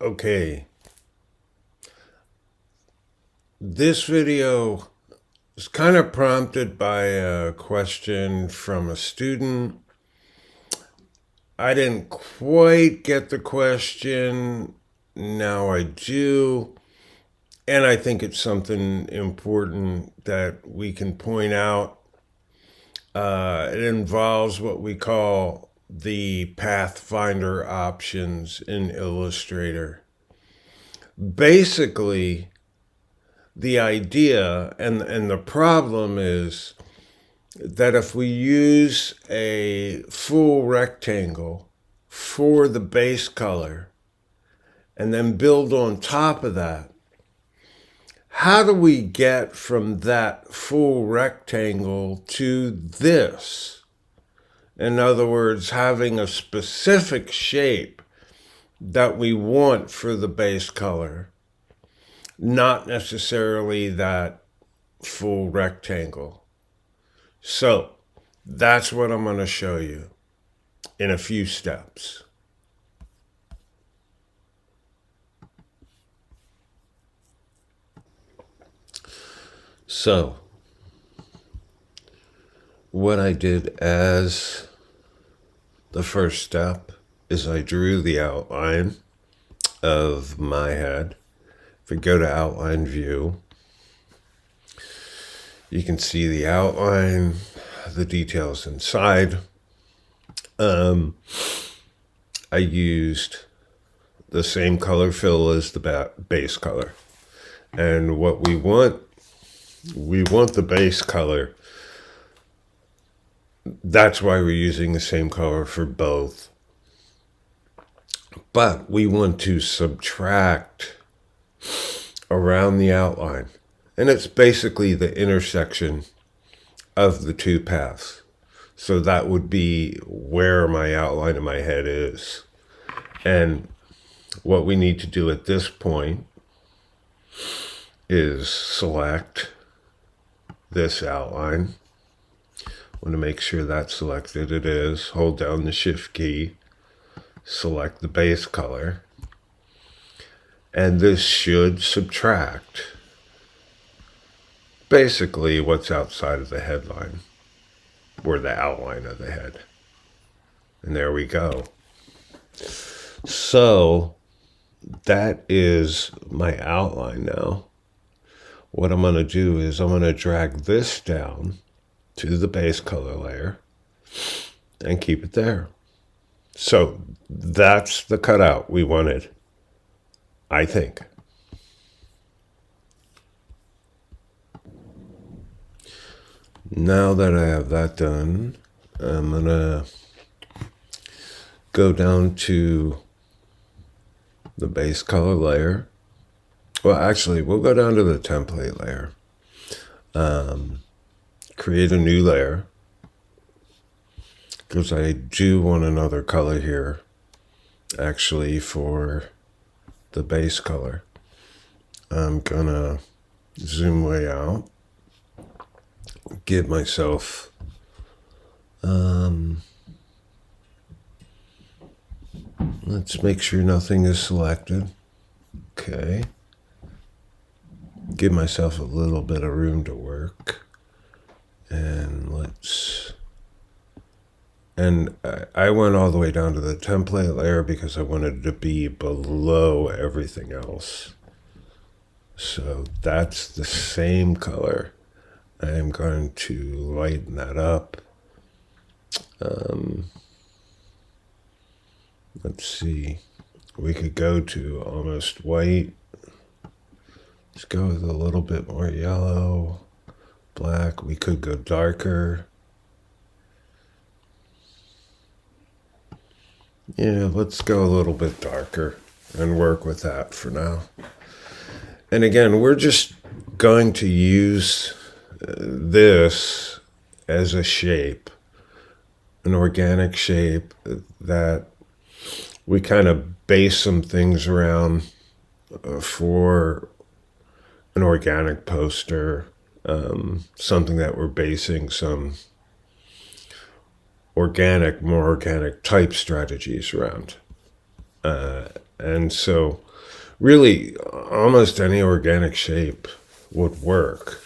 Okay, this video is kind of prompted by a question from a student. I didn't quite get the question. Now I do. And I think it's something important that we can point out. It involves what we call the Pathfinder options in Illustrator. Basically, the idea and the problem is that if we use a full rectangle for the base color and then build on top of that, how do we get from that full rectangle to this? In other words, having a specific shape that we want for the base color, not necessarily that full rectangle. So that's what I'm going to show you in a few steps. So what I did as the first step is I drew the outline of my head. If we go to outline view, you can see the outline, the details inside. I used the same color fill as the base color. And what we want the base color. That's why we're using the same color for both. But we want to subtract around the outline. And it's basically the intersection of the two paths. So that would be where my outline of my head is. And what we need to do at this point is select this outline. I want to make sure that's selected. It is. Hold down the Shift key. Select the base color. And this should subtract basically what's outside of the headline, or the outline of the head. And there we go. So that is my outline now. What I'm going to do is I'm going to drag this down to the base color layer and keep it there. So that's the cutout we wanted, I think. Now that I have that done, I'm going to go down to the base color layer. Well, actually, we'll go down to the template layer. Create a new layer, because I do want another color here, actually, for the base color. I'm gonna zoom way out, give myself let's make sure nothing is selected. Okay. Give myself a little bit of room to work. And I went all the way down to the template layer because I wanted it to be below everything else. So that's the same color. I am going to lighten that up. Let's see. We could go to almost white. Let's go with a little bit more yellow, black. We could go darker. Yeah, let's go a little bit darker and work with that for now. And again, we're just going to use this as a shape, an organic shape that we kind of base some things around for an organic poster, something that we're basing some more organic type strategies around. And so really almost any organic shape would work.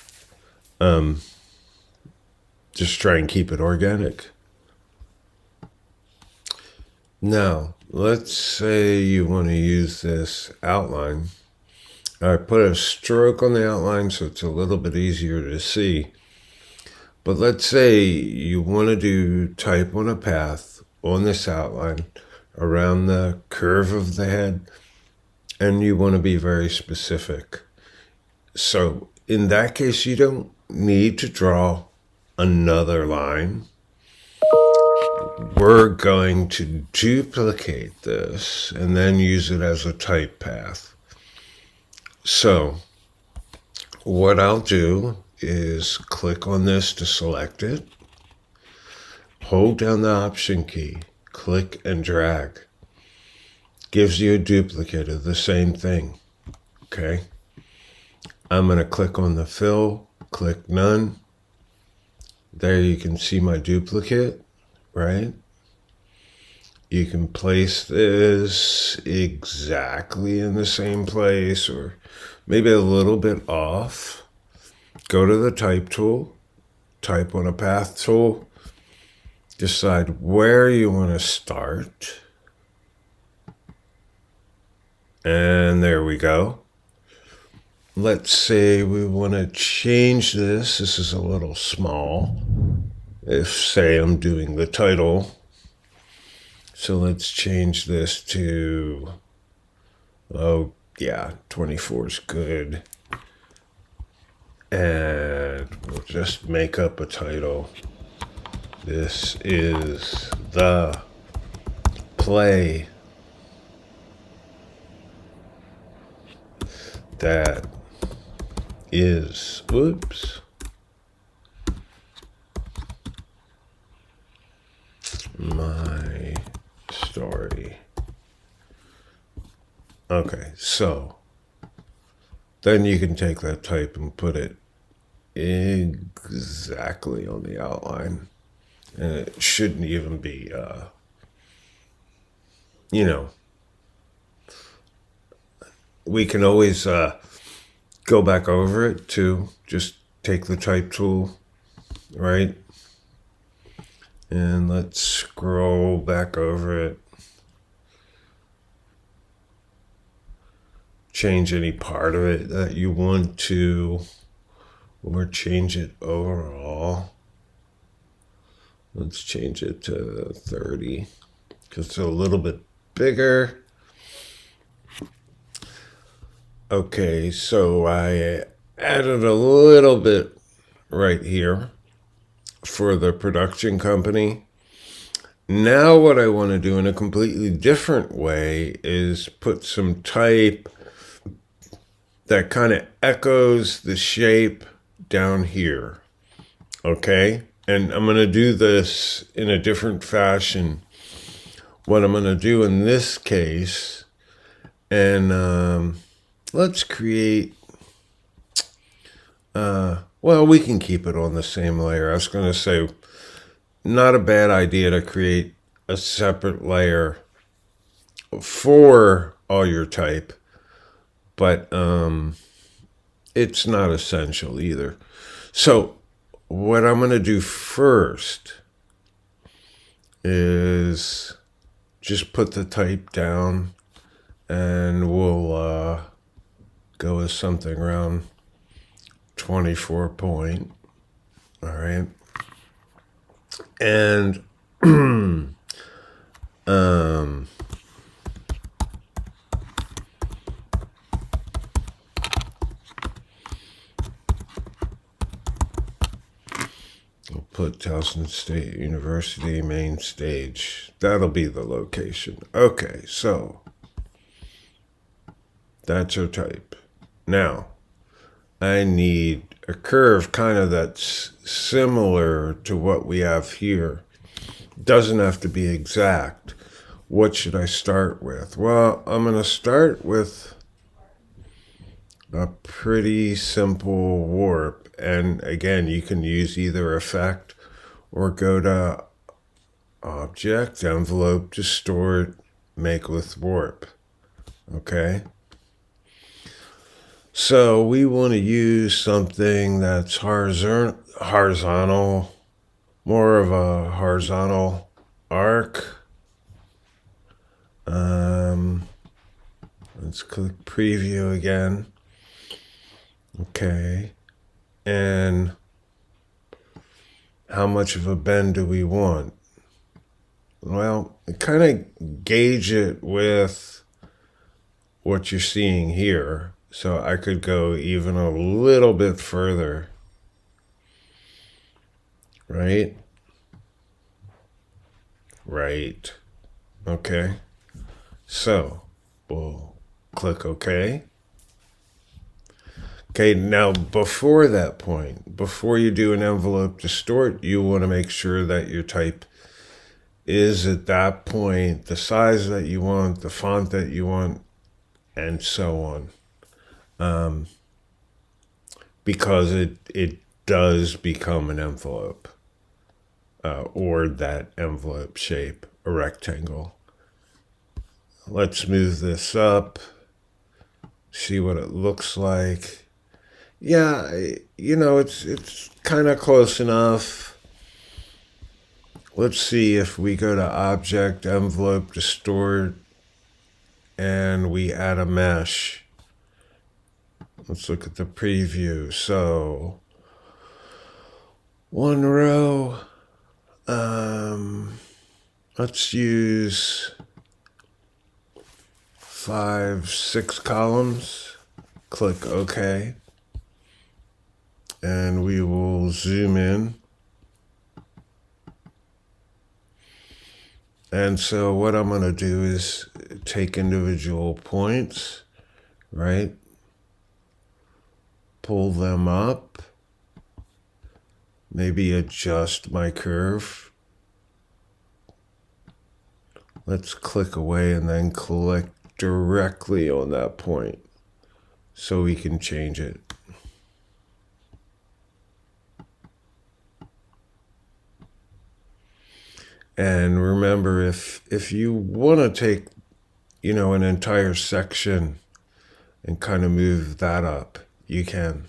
Just try and keep it organic. Now, let's say you want to use this outline. I put a stroke on the outline so it's a little bit easier to see. But let's say you want to do type on a path on this outline around the curve of the head, and you want to be very specific. So in that case, you don't need to draw another line. We're going to duplicate this and then use it as a type path. So what I'll do is click on this to select it, hold down the Option key, click and drag. Gives you a duplicate of the same thing, okay? I'm going to click on the fill, click none. There you can see my duplicate, right? You can place this exactly in the same place or maybe a little bit off. Go to the type tool, type on a path tool, decide where you want to start. And there we go. Let's say we want to change this. This is a little small. If, say, I'm doing the title. So let's change this to, 24 is good. And we'll just make up a title. This is the play that is, my story. Okay, so then you can take that type and put it exactly on the outline. And it shouldn't even be, we can always go back over it too. Just take the type tool, right? And let's scroll back over it. Change any part of it that you want to, or change it overall. Let's change it to 30 because it's a little bit bigger. Okay, so I added a little bit right here for the production company. Now what I want to do in a completely different way is put some type that kind of echoes the shape down here, okay? And I'm going to do this in a different fashion. What I'm going to do in this case, and let's create, we can keep it on the same layer. I was going to say, not a bad idea to create a separate layer for all your type, but it's not essential either. So what I'm going to do first is just put the type down, and we'll go with something around 24 point. All right. And I'll put Towson State University main stage. That'll be the location. Okay, so that's our type. Now, I need a curve kind of that's similar to what we have here. Doesn't have to be exact. What should I start with? Well, I'm going to start with a pretty simple warp. And again, you can use either effect or go to Object, Envelope, Distort, Make with Warp. Okay? So we want to use something that's horizontal, more of a horizontal arc. Let's click preview again. Okay. And how much of a bend do we want? Well, kind of gauge it with what you're seeing here. So I could go even a little bit further, right? Right. Okay. So we'll click OK. Okay, now before that point, before you do an envelope distort, you want to make sure that your type is at that point the size that you want, the font that you want, and so on. Because it does become an envelope, or that envelope shape, a rectangle. Let's move this up, see what it looks like. Yeah, it's kind of close enough. Let's see if we go to Object, Envelope, Distort, and we add a mesh. Let's look at the preview. So, one row. Let's use 5, 6 columns. Click OK. And we will zoom in. And so what I'm going to do is take individual points, right? Pull them up. Maybe adjust my curve. Let's click away and then click directly on that point so we can change it. And remember, if you want to take, an entire section and kind of move that up, you can.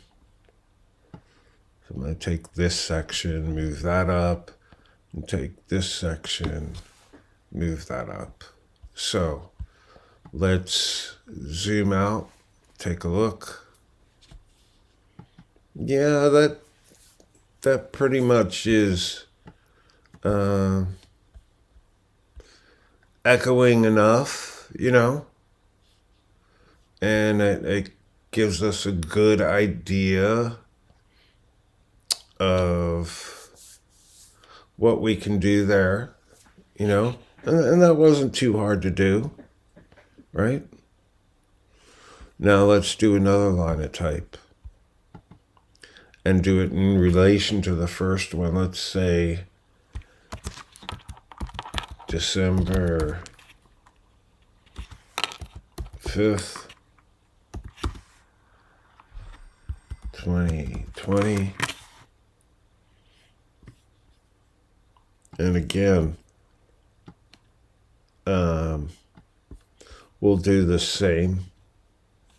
So I'm going to take this section, move that up, and take this section, move that up. So let's zoom out, take a look. Yeah, that pretty much is echoing enough, and it gives us a good idea of what we can do there, and that wasn't too hard to do, right? Now let's do another line of type and do it in relation to the first one. Let's say December 5th, 2020. And again, we'll do the same.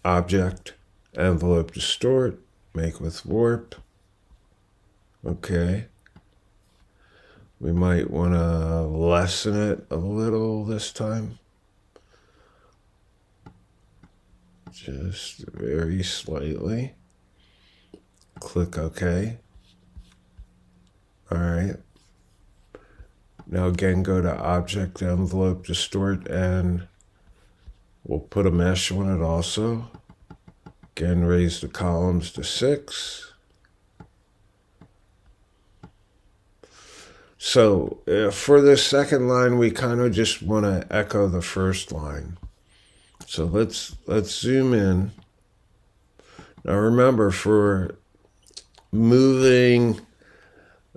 Object, envelope distort, make with warp. Okay. We might want to lessen it a little this time. Just very slightly. Click OK. All right. Now again, go to Object, Envelope, Distort, and we'll put a mesh on it also. Again, raise the columns to 6. So for this second line, we kind of just want to echo the first line. So let's zoom in. Now remember, for moving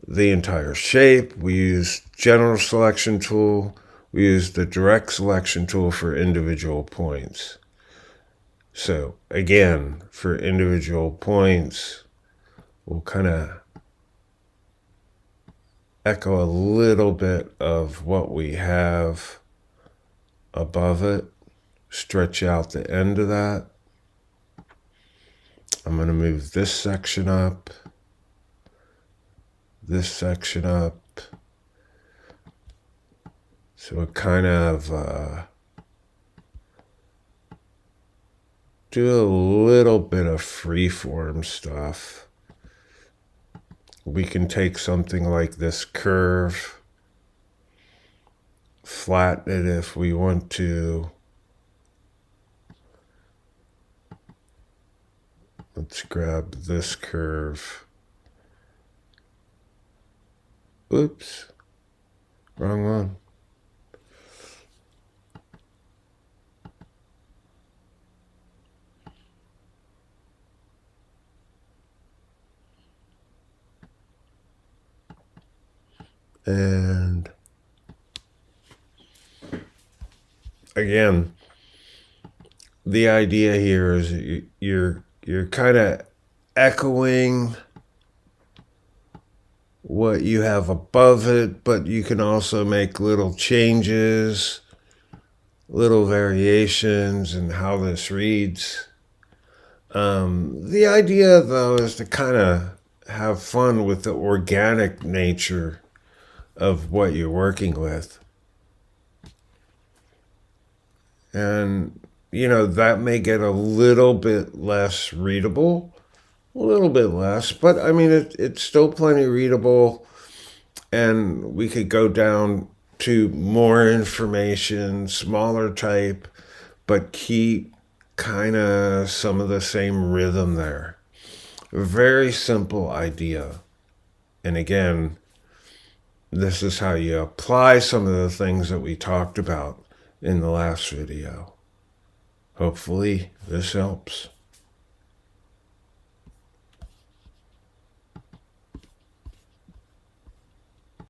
the entire shape, we use General Selection Tool. We use the Direct Selection Tool for individual points. So again, for individual points, we'll kind of echo a little bit of what we have above it, stretch out the end of that. I'm going to move this section up, this section up. So it kind of do a little bit of freeform stuff. We can take something like this curve, flatten it if we want to. Let's grab this curve. Oops, wrong one. And again, the idea here is you're kind of echoing what you have above it, but you can also make little changes, little variations in how this reads. The idea, though, is to kind of have fun with the organic nature of what you're working with. And, you know, that may get a little bit less readable, a little bit less, but I mean, it's still plenty readable. And we could go down to more information, smaller type, but keep kind of some of the same rhythm there. Very simple idea. And again, this is how you apply some of the things that we talked about in the last video. Hopefully this helps.